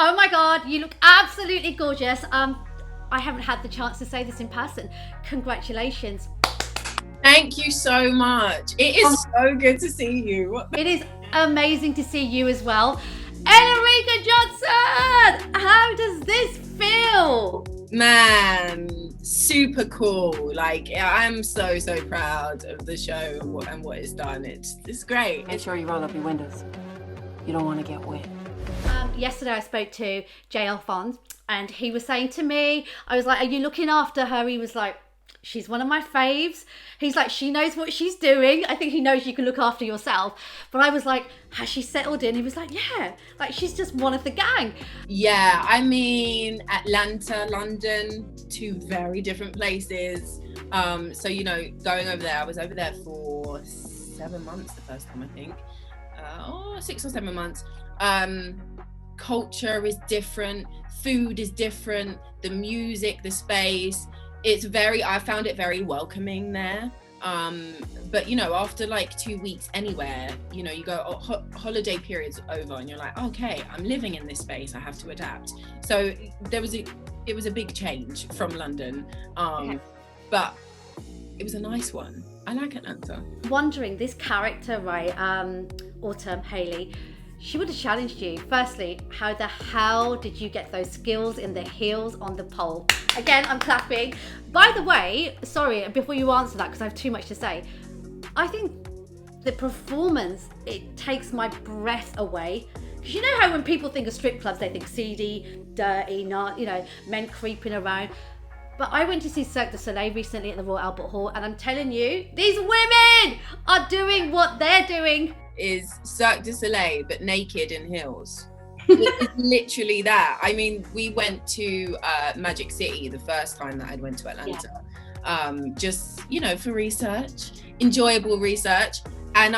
Oh my God, you look absolutely gorgeous. I haven't had the chance to say this in person. Congratulations. Thank you so much. It is so good to see you. It is amazing to see you as well. Elarica Johnson, how does this feel? Man, super cool. Like, I'm so proud of the show and what it's done. It's great. Make sure you roll up your windows. You don't want to get wet. Yesterday I spoke to Jay Alphonse and he was saying to me, I was like, are you looking after her? He was like, she's one of my faves. He's like, she knows what she's doing. I think he knows you can look after yourself. But I was like, has she settled in? He was like, yeah, like she's just one of the gang. Yeah, I mean, Atlanta, London, two very different places. So, you know, going over there, I was over there for 7 months the first time, I think. 6 or 7 months. Culture is different, food is different, the music, the space. I found it very welcoming there. But you know, after like 2 weeks anywhere, you know, you go, holiday period's over and you're like, okay, I'm living in this space, I have to adapt. So it was a big change from London. But it was a nice one. I like Atlanta. Wondering, this character, right, Autumn Haley, she would have challenged you. Firstly, how the hell did you get those skills in the heels on the pole? Again, I'm clapping. By the way, sorry, before you answer that, because I have too much to say, I think the performance, it takes my breath away. Because you know how when people think of strip clubs, they think seedy, dirty, not, you know, men creeping around. But I went to see Cirque du Soleil recently at the Royal Albert Hall, and I'm telling you, these women are doing what they're doing. Is Cirque du Soleil, but naked in heels. It's literally that. I mean, we went to Magic City the first time that I went to Atlanta. Just, you know, for research, enjoyable research. And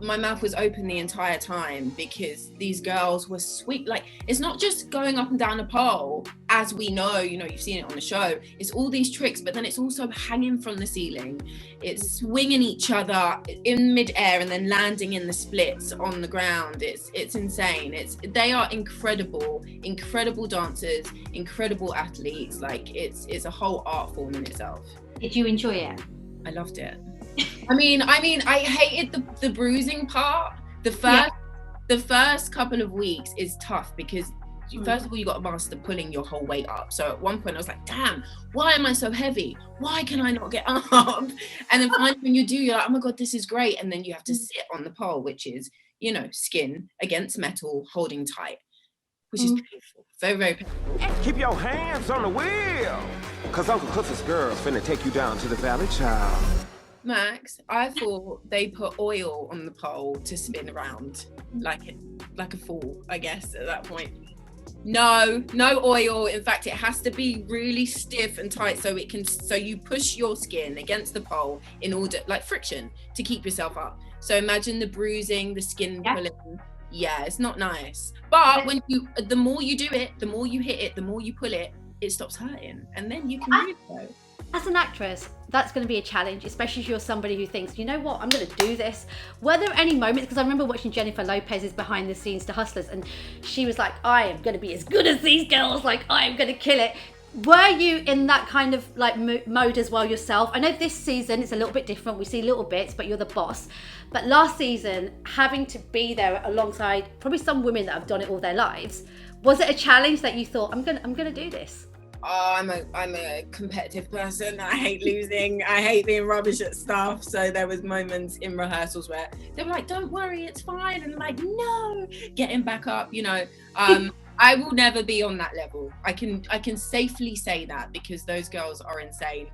my mouth was open the entire time because these girls were sweet. Like, it's not just going up and down a pole, as we know, you know, you've seen it on the show. It's all these tricks, but then it's also hanging from the ceiling. It's swinging each other in midair and then landing in the splits on the ground. It's insane. They are incredible dancers, incredible athletes. Like, it's a whole art form in itself. Did you enjoy it? I loved it. I mean, I hated the bruising part. The first couple of weeks is tough because first of all, you got to master pulling your whole weight up. So at one point I was like, damn, why am I so heavy? Why can I not get up? And then finally when you do, you're like, oh my God, this is great. And then you have to sit on the pole, which is, you know, skin against metal, holding tight, which is painful. Very, very painful. Keep your hands on the wheel, because Uncle Clifford's girl's finna take you down to the valley, child. Max, I thought they put oil on the pole to spin around like a fool, I guess, at that point. No oil. In fact, it has to be really stiff and tight so you push your skin against the pole in order, like friction, to keep yourself up. So imagine the bruising, the skin pulling. Yeah, it's not nice. But the more you do it, the more you hit it, the more you pull it, it stops hurting, and then you can really go. As an actress, that's going to be a challenge, especially if you're somebody who thinks, you know what, I'm going to do this. Were there any moments, because I remember watching Jennifer Lopez's behind the scenes to Hustlers, and she was like, I am going to be as good as these girls, like I am going to kill it. Were you in that kind of like mode as well yourself? I know this season it's a little bit different. We see little bits, but you're the boss. But last season, having to be there alongside probably some women that have done it all their lives, was it a challenge that you thought, I'm gonna do this? Oh, I'm a competitive person. I hate losing. I hate being rubbish at stuff. So there was moments in rehearsals where they were like, don't worry, it's fine. And I'm like, no, getting back up, you know. I will never be on that level. I can safely say that because those girls are insane.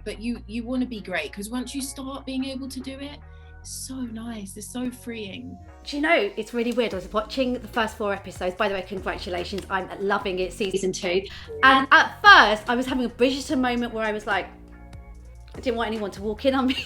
But you want to be great because once you start being able to do it, it's so nice. It's so freeing. Do you know, it's really weird. I was watching the first 4 episodes. By the way, congratulations. I'm loving it, season 2. And at first, I was having a Bridgerton moment where I was like, I didn't want anyone to walk in on me.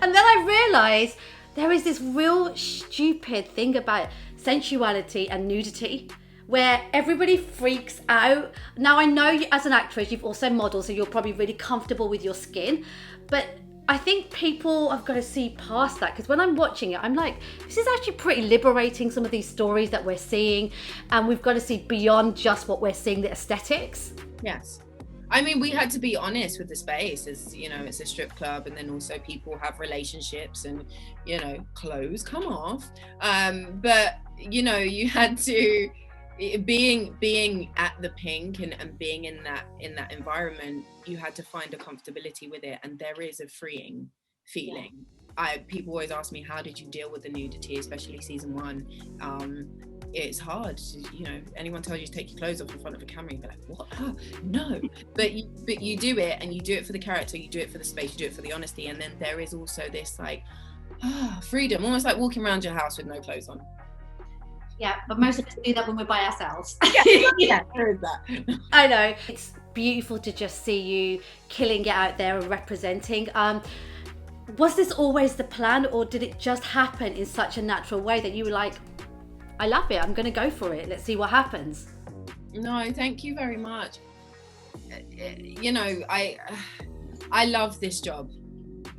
And then I realised there is this real stupid thing about sensuality and nudity where everybody freaks out. Now, I know as an actress, you've also modeled, so you're probably really comfortable with your skin. But I think people have got to see past that, because when I'm watching it, I'm like, this is actually pretty liberating, some of these stories that we're seeing, and we've got to see beyond just what we're seeing, the aesthetics. Yes. I mean, we had to be honest with the space, as you know, it's a strip club, and then also people have relationships, and you know, clothes come off. But you know, you had to, being at the Pynk and being in that environment, you had to find a comfortability with it, and there is a freeing feeling. People always ask me, how did you deal with the nudity, especially season 1? It's hard, you know, anyone tells you to take your clothes off in front of a camera, you'd be like, what? Oh, no. But you do it, and you do it for the character, you do it for the space, you do it for the honesty, and then there is also this like freedom, almost like walking around your house with no clothes on. Yeah, but most of us do that when we're by ourselves. Yeah, there is that. I know. It's beautiful to just see you killing it out there and representing. Was this always the plan, or did it just happen in such a natural way that you were like, I love it, I'm going to go for it, let's see what happens? No, thank you very much. You know, I love this job.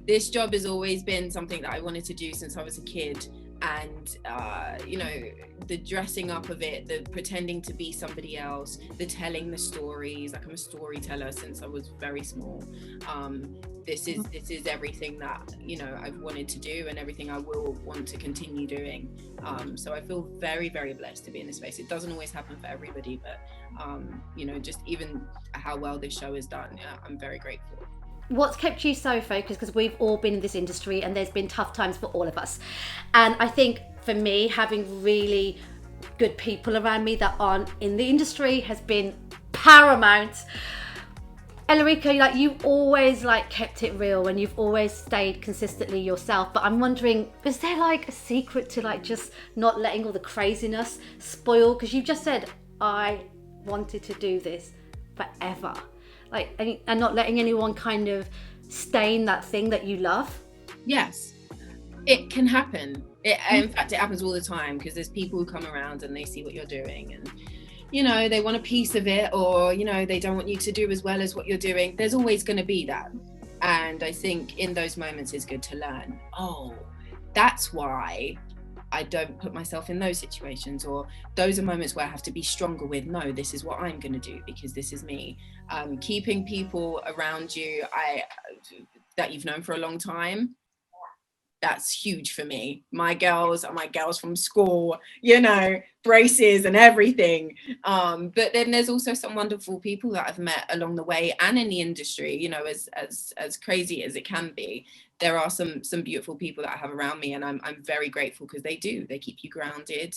This job has always been something that I wanted to do since I was a kid. And you know, the dressing up of it, the pretending to be somebody else, the telling the stories, like I'm a storyteller since I was very small. This is everything that, you know, I've wanted to do, and everything I will want to continue doing. So I feel very, very blessed to be in this space. It doesn't always happen for everybody, but you know, just even how well this show is done, I'm very grateful. What's kept you so focused? Because we've all been in this industry, and there's been tough times for all of us. And I think for me, having really good people around me that aren't in the industry has been paramount. Elarica, like, you always like kept it real, and you've always stayed consistently yourself. But I'm wondering, is there like a secret to like just not letting all the craziness spoil? Because you just said, I wanted to do this forever. Like, and not letting anyone kind of stain that thing that you love. Yes, it can happen. In fact, it happens all the time, because there's people who come around and they see what you're doing, and you know, they want a piece of it, or you know, they don't want you to do as well as what you're doing. There's always going to be that, and I think in those moments it's good to learn, oh, that's why I don't put myself in those situations, or those are moments where I have to be stronger with, no, this is what I'm going to do because this is me. Keeping people around you that you've known for a long time, that's huge for me. My girls are my girls from school, you know, braces and everything. But then there's also some wonderful people that I've met along the way, and in the industry, you know, as crazy as it can be, there are some beautiful people that I have around me, and I'm very grateful, because they keep you grounded.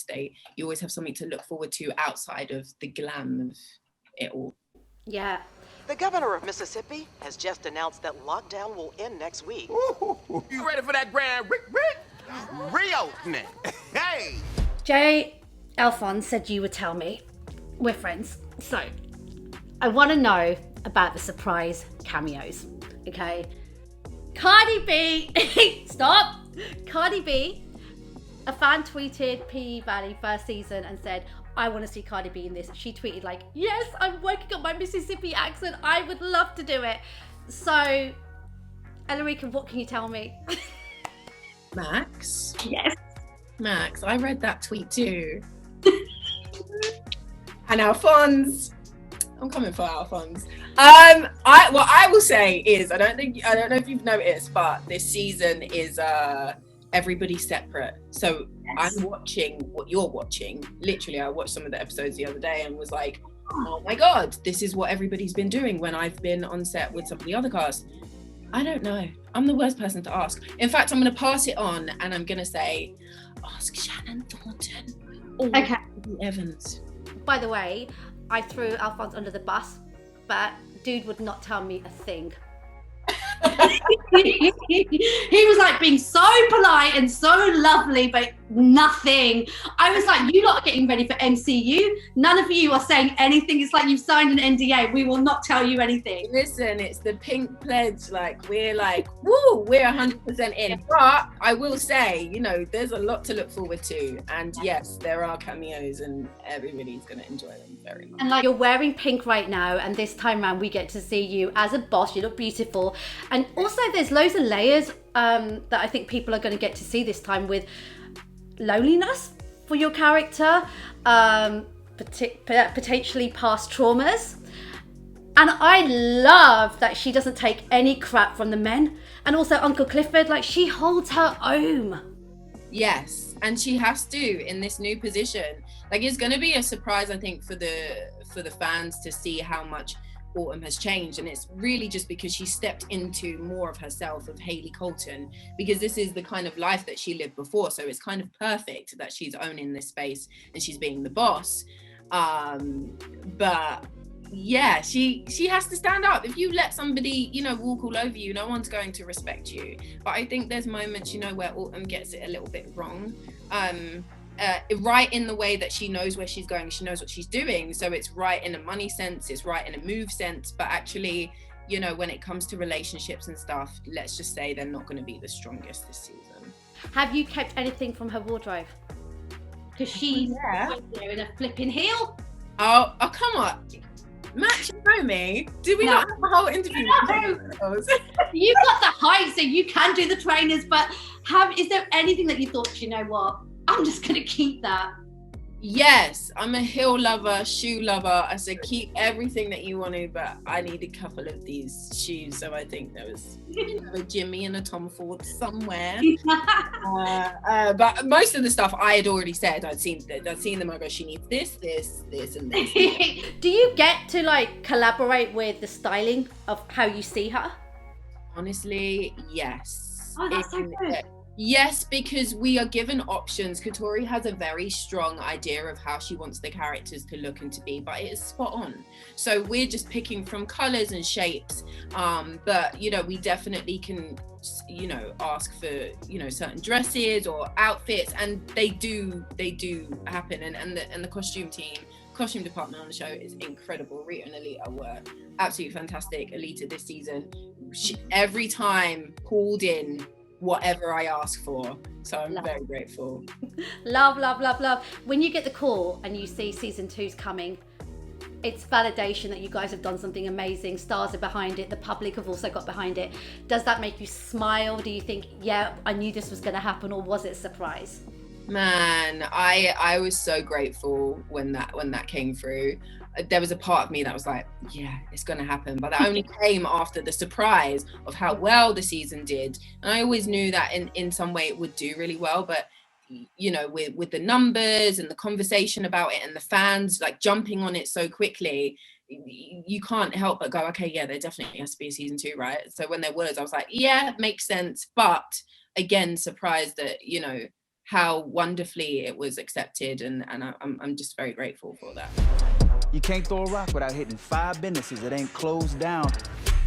You always have something to look forward to outside of the glam of it all. Yeah. The governor of Mississippi has just announced that lockdown will end next week. Ooh, you ready for that grand reopening? Hey! Jay Alphonse said you would tell me. We're friends. So, I want to know about the surprise cameos, okay? Cardi B, stop! Cardi B, a fan tweeted PE Valley first season and said, I want to see Cardi B in this. She tweeted like, yes, I'm working on my Mississippi accent. I would love to do it. So, Elarica, what can you tell me? Max? Yes. Max, I read that tweet too. And Alphonse, I'm coming for Alphonse. What I will say is, I don't know if you've noticed, but this season is everybody separate. So yes. I'm watching what you're watching. Literally, I watched some of the episodes the other day and was like, oh my God, this is what everybody's been doing when I've been on set with some of the other cast. I don't know. I'm the worst person to ask. In fact, I'm going to pass it on, and I'm going to say, ask Shannon Thornton or okay. Evans. By the way, I threw Alphonse under the bus, but dude would not tell me a thing. He was like being so polite and so lovely, but nothing. I was like, you lot are getting ready for MCU. None of you are saying anything. It's like you've signed an NDA. We will not tell you anything. Listen, it's the Pynk pledge. Like, we're like, woo, we're 100% in. But I will say, you know, there's a lot to look forward to. And yes, there are cameos and everybody's going to enjoy them very much. And like, you're wearing pink right now, and this time around we get to see you as a boss. You look beautiful. And also there's loads of layers that I think people are going to get to see this time, with loneliness for your character, potentially past traumas. And I love that she doesn't take any crap from the men. And also Uncle Clifford, like, she holds her own. Yes, and she has to in this new position. Like, it's going to be a surprise, I think, for the fans to see how much Autumn has changed, and it's really just because she stepped into more of herself, of Haley Colton, because this is the kind of life that she lived before, so it's kind of perfect that she's owning this space and she's being the boss. But yeah, she has to stand up. If you let somebody, you know, walk all over you, no one's going to respect you. But I think there's moments, you know, where Autumn gets it a little bit wrong, right in the way that she knows where she's going, she knows what she's doing, so it's right in a money sense, it's right in a move sense, but actually, you know, when it comes to relationships and stuff, let's just say they're not going to be the strongest this season. Have you kept anything from her wardrobe? Because she's right there in a flipping heel. Oh, come on, Matt, you know me. Did we not have a whole interview? You've got the height, so you can do the trainers, but is there anything that you thought, you know what, I'm just gonna keep that? Yes, I'm a heel lover, shoe lover. I said keep everything that you want to, but I need a couple of these shoes. So I think there was, you know, a Jimmy and a Tom Ford somewhere. But most of the stuff I had already said. I'd seen them. I go, she needs this, and this. Do you get to like collaborate with the styling of how you see her? Honestly, yes. Oh, that's so good. Yes, because we are given options. Katori has a very strong idea of how she wants the characters to look and to be, but it is spot on. So we're just picking from colors and shapes. But, you know, we definitely can, you know, ask for, you know, certain dresses or outfits, and they do happen. And the costume department on the show is incredible. Rita and Alita were absolutely fantastic. Alita this season, she every time pulled in whatever I ask for, so I'm very grateful. Love. When you get the call and you see season 2's coming, it's validation that you guys have done something amazing. Stars are behind it, the public have also got behind it. Does that make you smile? Do you think, yeah, I knew this was going to happen, or was it a surprise? Man, I was so grateful when that came through. There was a part of me that was like, yeah, it's gonna happen, but that only came after the surprise of how well the season did. And I always knew that in some way it would do really well, but you know, with the numbers and the conversation about it and the fans like jumping on it so quickly, you can't help but go, okay, yeah, there definitely has to be a season 2, right? So when there was, I was like, yeah, it makes sense. But again, surprised that, you know, how wonderfully it was accepted, and I'm just very grateful for that. You can't throw a rock without hitting 5 businesses that ain't closed down.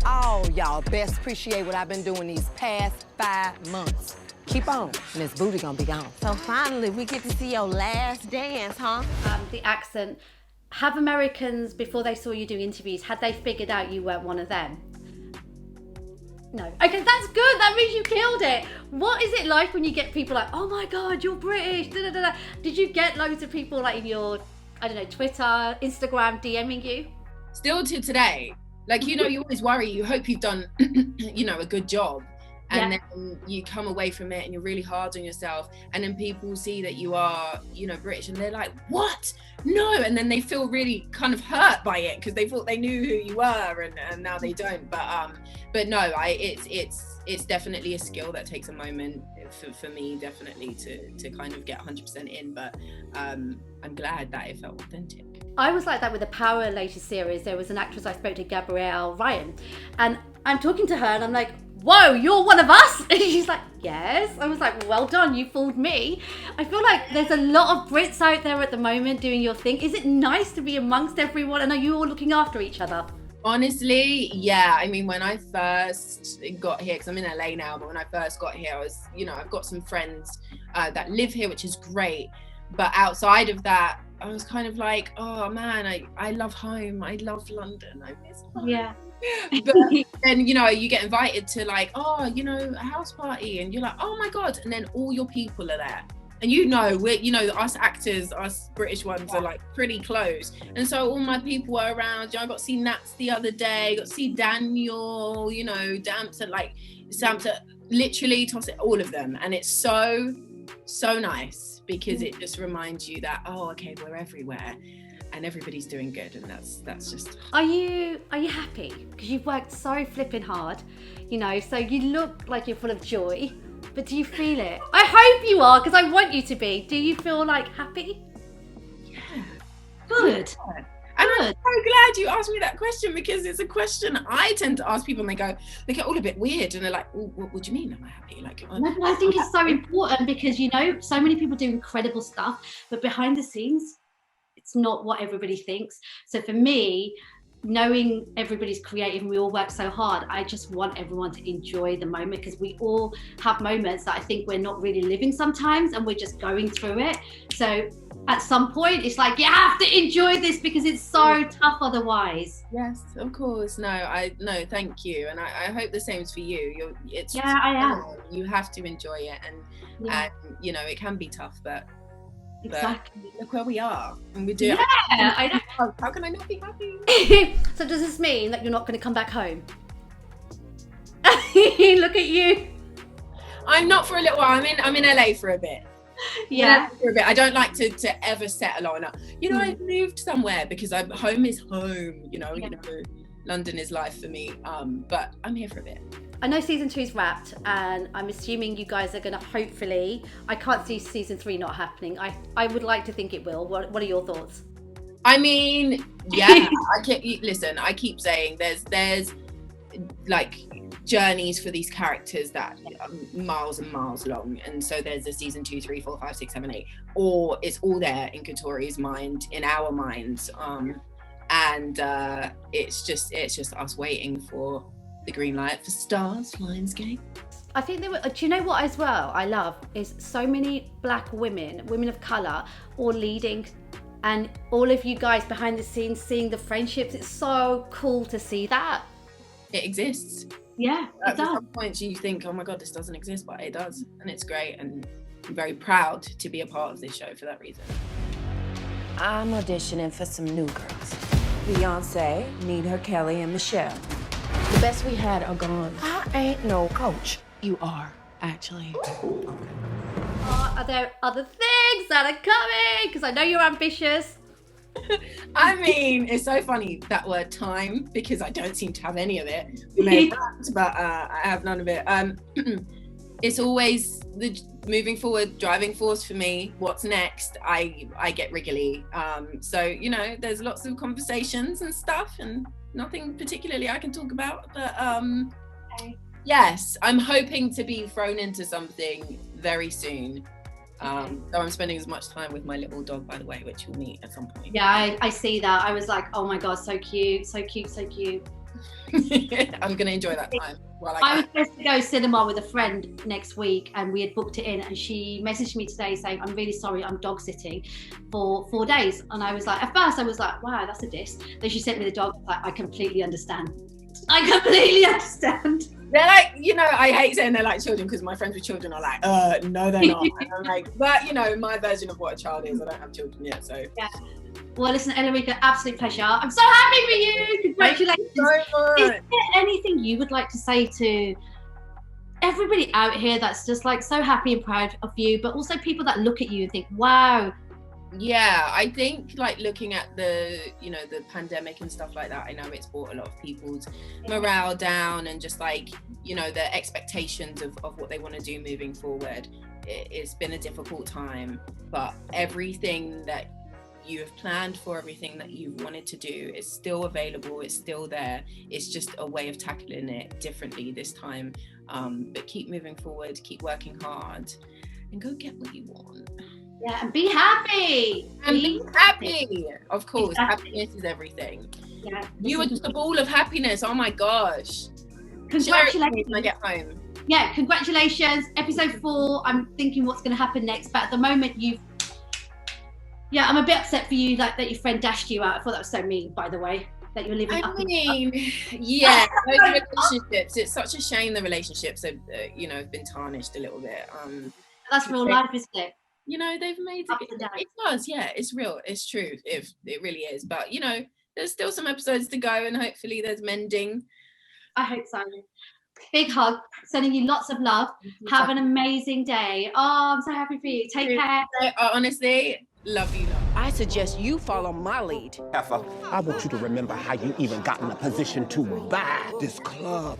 Oh, y'all best appreciate what I've been doing these past 5 months. Keep on, and this booty gonna be gone. So finally, we get to see your last dance, huh? The accent. Have Americans, before they saw you doing interviews, had they figured out you weren't one of them? No. Okay, that's good. That means you killed it. What is it like when you get people like, oh my God, you're British, da da da da. Did you get loads of people like in your, I don't know, Twitter, Instagram, DMing you? Still to today. Like, you know, you always worry, you hope you've done, you know, a good job. And then you come away from it and you're really hard on yourself. And then people see that you are, you know, British, and they're like, what? No. And then they feel really kind of hurt by it because they thought they knew who you were, and now they don't. But no, it's definitely a skill that takes a moment for me, definitely to kind of get 100% in. But I'm glad that it felt authentic. I was like that with the Power latest series. There was an actress I spoke to, Gabrielle Ryan, and I'm talking to her and I'm like, whoa, you're one of us? And she's like, yes. I was like, well done, you fooled me. I feel like there's a lot of Brits out there at the moment doing your thing. Is it nice to be amongst everyone, and are you all looking after each other? Honestly, yeah. I mean, when I first got here, because I'm in LA now, but when I first got here, I was, I've got some friends that live here, which is great. But outside of that, I was kind of like, oh man, I love home. I love London. I miss home. Yeah. But then, you get invited to like, a house party, and you're like, oh my God. And then all your people are there. And we're, us actors, us British ones are like pretty close. And so all my people were around. I got to see Nats the other day, got to see Daniel, Samsa, literally toss it, all of them. And it's so nice because it just reminds you that, oh, okay, we're everywhere and everybody's doing good. And that's just. Are you happy? Because you've worked so flipping hard, so you look like you're full of joy. But do you feel it? I hope you are, because I want you to be. Do you feel like happy? Yeah. Good. Yeah. And I'm so glad you asked me that question, because it's a question I tend to ask people, and they get all a bit weird, and they're like, well, what do you mean? Am I happy? No, I think it's so important, because so many people do incredible stuff, but behind the scenes, it's not what everybody thinks. So for me, knowing everybody's creative and we all work so hard, I just want everyone to enjoy the moment, because we all have moments that I think we're not really living sometimes, and we're just going through it. So at some point it's like, you have to enjoy this, because it's so tough otherwise. Yes, of course. No, thank you. And I hope the same's for you. I am. You have to enjoy it, and it can be tough, but exactly. Look where we are, and we do. Yeah, I know. How can I not be happy? So does this mean that you're not going to come back home? Look at you. I'm not for a little while. I'm in LA for a bit. Yeah. For a bit. I don't like to ever settle on. I've moved somewhere because home is home. London is life for me. But I'm here for a bit. I know season 2's wrapped, and I'm assuming you guys are going to hopefully. I can't see season 3 not happening. I would like to think it will. What are your thoughts? I mean, yeah. I keep saying there's like journeys for these characters that are miles and miles long, and so there's a season 2, 3, 4, 5, 6, 7, 8, or it's all there in Katori's mind, in our minds, and it's just us waiting for the green light for STARZ, Lionsgate. I think do you know what as well I love is so many black women of colour, all leading, and all of you guys behind the scenes seeing the friendships. It's so cool to see that. It exists. Yeah, it does. At some points you think, oh my God, this doesn't exist, but it does, and it's great, and I'm very proud to be a part of this show for that reason. I'm auditioning for some new girls. Beyonce, Nina, Kelly, and Michelle. The best we had are gone. I ain't no coach. You are, actually. Are there other things that are coming? Because I know you're ambitious. I mean, it's so funny that word time, because I don't seem to have any of it. But I have none of it. It's always the moving forward driving force for me. What's next? I get wriggly. So there's lots of conversations and stuff, and nothing particularly I can talk about. But yes, I'm hoping to be thrown into something very soon. So I'm spending as much time with my little dog, by the way, which you'll meet at some point. Yeah, I see that. I was like, oh my God, so cute, so cute, so cute. I'm going to enjoy that time. I was supposed to go cinema with a friend next week, and we had booked it in, and she messaged me today saying, I'm really sorry, I'm dog sitting for 4 days. And I was like, at first I was like, wow, that's a diss. Then she sent me the dog. I completely understand. I completely understand. They're like, I hate saying they're like children, because my friends with children are like, no, they're not. And I'm like, but my version of what a child is, I don't have children yet, so. Yeah. Well, listen, Elarica, absolute pleasure. I'm so happy for you. Congratulations. Thank you so much. Is there anything you would like to say to everybody out here that's just like so happy and proud of you, but also people that look at you and think, wow. Yeah, I think like looking at the pandemic and stuff like that, I know it's brought a lot of people's morale down, and just like, the expectations of what they want to do moving forward. It's been a difficult time, but everything that you have planned for, everything that you've wanted to do is still available, it's still there. It's just a way of tackling it differently this time. But keep moving forward, keep working hard, and go get what you want. Yeah, and be happy. And be happy. Of course, Exactly. happiness is everything. Yeah. You are just a ball of happiness. Oh my gosh. Congratulations. When I get home. Yeah, congratulations. Episode 4. I'm thinking what's going to happen next, but at the moment yeah, I'm a bit upset for you, like that your friend dashed you out. I thought that was so mean, by the way, that you're living up. I mean, yeah, those relationships. It's such a shame the relationships have, have been tarnished a little bit. That's real life, isn't it? They've made it does. Yeah, it's real. It's true. If it really is, but there's still some episodes to go, and hopefully there's mending. I hope so. Big hug. Sending you lots of love. Have an amazing day. Oh, I'm so happy for you. Take care. Honestly, love you. I suggest you follow my lead. Effa, I want you to remember how you even got in a position to buy this club.